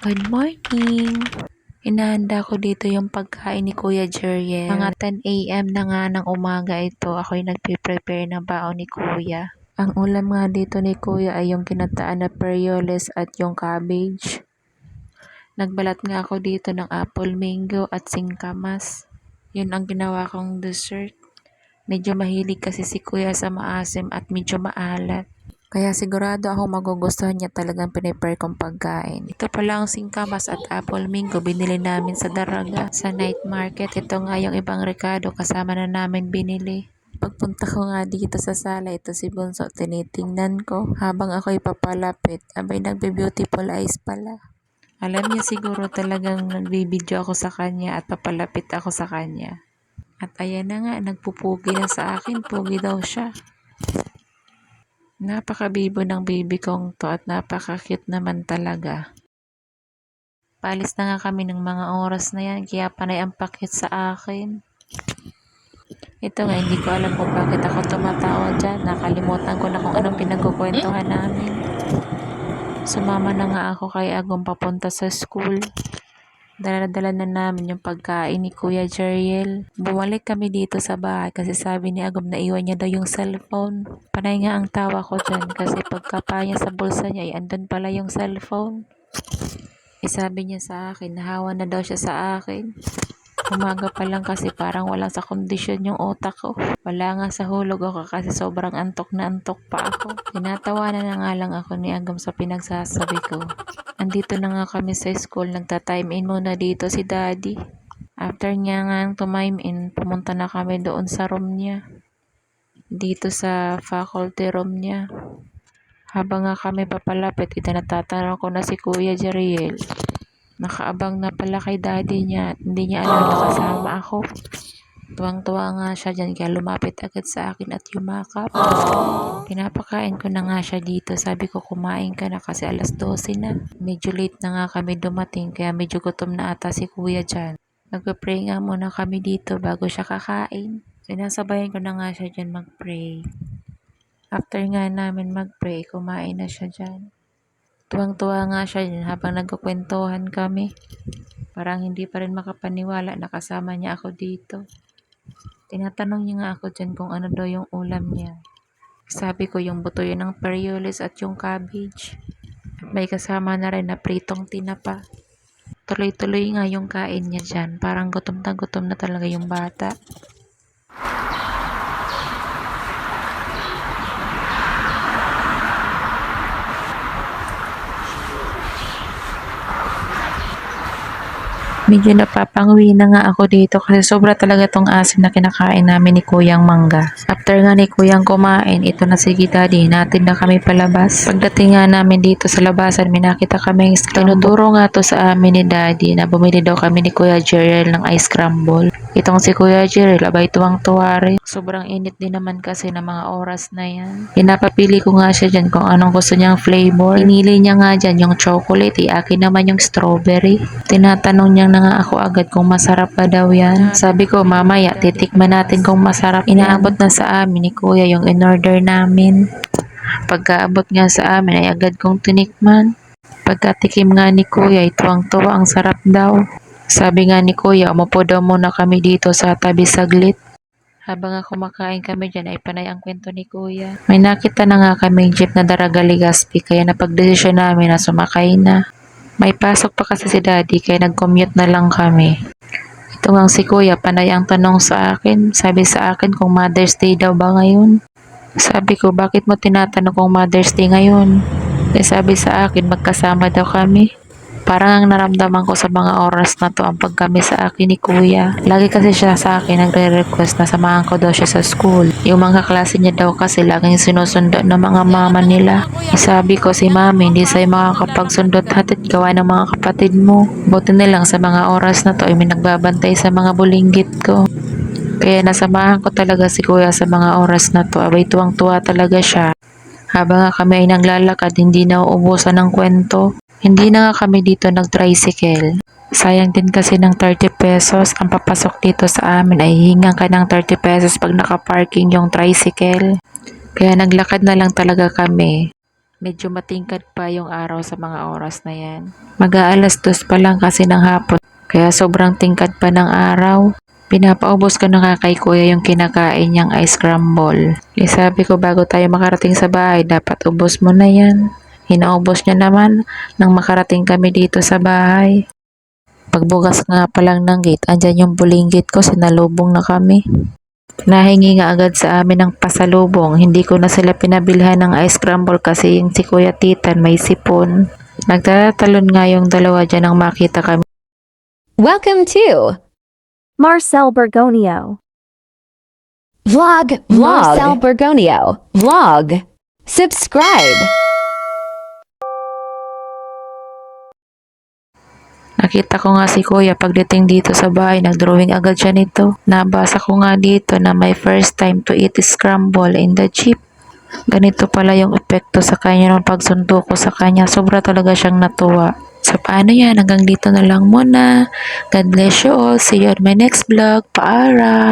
Good morning! Inahanda ko dito yung pagkain ni Kuya Jeriel. Mga 10 a.m. na nga ng umaga ito, ako'y nagpe-prepare ng baon ni Kuya. Ang ulam nga dito ni Kuya ay yung ginataan na perioles at yung cabbage. Nagbalat nga ako dito ng apple mango at singkamas. Yun ang ginawa kong dessert. Medyo mahilig kasi si Kuya sa maasim at medyo maalat. Kaya sigurado ako magugustuhan niya talagang pinipare kong pagkain. Ito pala ang singkamas at apple mango binili namin sa Daraga sa night market. Ito nga yung ibang rekado kasama na namin binili. Pagpunta ko nga dito sa sala, ito si Bunso, tinitingnan ko habang ako'y papalapit. Abay, nagbe-beautiful eyes pala. Alam niya siguro talagang nagbibideo ako sa kanya at papalapit ako sa kanya. At ayan na nga, nagpupugi na sa akin, pugi daw siya. Napaka-bibo ng baby kong to at napaka-cute naman talaga. Paalis na nga kami ng mga oras na yan, kaya panay ang pakit sa akin. Ito nga, hindi ko alam kung bakit ako tumatawa dyan. Nakalimutan ko na kung anong pinagkukwentuhan namin. Sumama na nga ako kay Agong papunta sa school. Dala-dala na namin yung pagkain ni Kuya Jeriel. Bumalik kami dito sa bahay kasi sabi ni Agom na iwan niya daw yung cellphone. Panay nga ang tawa ko dyan kasi pagkapa niya sa bulsa niya ay andun pala yung cellphone. Sabi niya sa akin, nahawa na daw siya sa akin. Umaga pa lang kasi parang wala sa kondisyon yung utak ko. Wala nga sa hulog ako kasi sobrang antok na antok pa ako. Tinatawanan na nga lang ako ni Agam sa pinagsasabi ko. Andito na nga kami sa school, nagta-time in muna dito si Daddy. After niya nga time in, pumunta na kami doon sa room niya. Dito sa faculty room niya. Habang nga kami papalapit, natatanong ko na si Kuya Jeriel. Nakaabang na pala kay Daddy niya at hindi niya alam na kasama ako. Tuwang-tuwa nga siya dyan kaya lumapit agad sa akin at yumakap. Pinapakain ko na nga siya dito. Sabi ko kumain ka na kasi alas 12 na. Medyo late na nga kami dumating kaya medyo gutom na ata si Kuya dyan. Magpa-pray nga muna kami dito bago siya kakain. Sinasabayan ko na nga siya dyan mag-pray. After nga namin mag-pray, kumain na siya dyan. Tuwang-tuwa nga siya dyan habang nagkukwentuhan kami. Parang hindi pa rin makapaniwala na kasama niya ako dito. Tinatanong niya nga ako dyan kung ano daw yung ulam niya. Sabi ko yung buto yun ng perioles at yung cabbage. At may kasama na rin na pritong tinapa. Tuloy-tuloy nga yung kain niya dyan. Parang gutom na talaga yung bata. Medyo napapangwi na nga ako dito kasi sobra talaga tong asim na kinakain namin ni Kuyang Mangga. After nga ni Kuyang kumain, ito na sige Daddy, natin na kami palabas. Pagdating nga namin dito sa labasan, may nakita kaming tinuturo nga to sa amin ni Daddy na bumili daw kami ni Kuya Jeriel ng ice crumble. Itong si Kuya Jeriel, abay tuwang-tuwa rin. Sobrang init din naman kasi ng mga oras na yan. Pinapapili ko nga siya dyan kung anong gusto niyang flavor. Pinili niya nga dyan yung chocolate, akin naman yung strawberry. Tinatanong niya na nga ako agad kung masarap pa daw yan. Sabi ko mamaya titikman natin kung masarap yan. Inaabot na sa amin ni Kuya yung in-order namin. Pagkaabot nga sa amin ay agad kong tinikman. Pagkatikim nga ni Kuya ay tuwang-tuwa, ang sarap daw. Sabi nga ni Kuya, umupo daw muna kami dito sa tabi saglit. Habang nga kumakain kami dyan ay panay ang kwento ni Kuya. May nakita na nga kami jeep na Daraga Legazpi kaya napagdesisyon namin na sumakay na. May pasok pa kasi si Daddy kaya nag-commute na lang kami. Ito nga si Kuya, panay ang tanong sa akin. Sabi sa akin kung Mother's Day daw ba ngayon. Sabi ko, bakit mo tinatanong kung Mother's Day ngayon? Sabi sa akin, magkasama daw kami. Parang ang naramdaman ko sa mga oras na to ang pagkami sa akin ni Kuya. Lagi kasi siya sa akin nagre-request na samahan ko daw siya sa school. Yung mga klase niya daw kasi laging sinusundo ng mga mama nila. Sabi ko si Mami, hindi sa'yo makakapagsundot hatid gawa ng mga kapatid mo. Buti nilang sa mga oras na to ay may nagbabantay sa mga bulinggit ko. Kaya nasamahan ko talaga si Kuya sa mga oras na to. Abay tuwang-tuwa talaga siya. Habang nga kami ay naglalakad, hindi na uubusan ng kwento. Hindi na nga kami dito nag-tricycle. Sayang din kasi ng 30 pesos. Ang papasok dito sa amin ay hingang ka ng 30 pesos pag nakaparking yung tricycle. Kaya naglakad na lang talaga kami. Medyo matingkad pa yung araw sa mga oras na yan. Mag-aalas 2 pa lang kasi ng hapon, kaya sobrang tingkad pa ng araw. Pinapaubos ko na nga kay kuya yung kinakain niyang ice crumble. Sabi ko bago tayo makarating sa bahay, dapat ubos mo na yan. Hinaubos niya naman nang makarating kami dito sa bahay. Pagbukas nga pa lang ng gate, andyan yung bulinggit ko, sinalubong na kami. Nahingi nga agad sa amin ng pasalubong. Hindi ko na sila pinabilhan ng ice crumble kasi yung si Kuya Titan may sipon. Nagtatalon nga yung dalawa dyan nang makita kami. Welcome to Marcel Bergonio. Vlog Marcel Bergonio. Vlog. Subscribe. Nakita ko nga si Kuya pagdating dito sa bahay, nagdrawing agad siya nito. Nabasa ko nga dito na my first time to eat scramble in the jeep. Ganito pala yung epekto sa kanya nung pagsundo ko sa kanya. Sobra talaga siyang natuwa. So paano yan? Hanggang dito na lang muna. God bless you all. See you on my next vlog. Paara!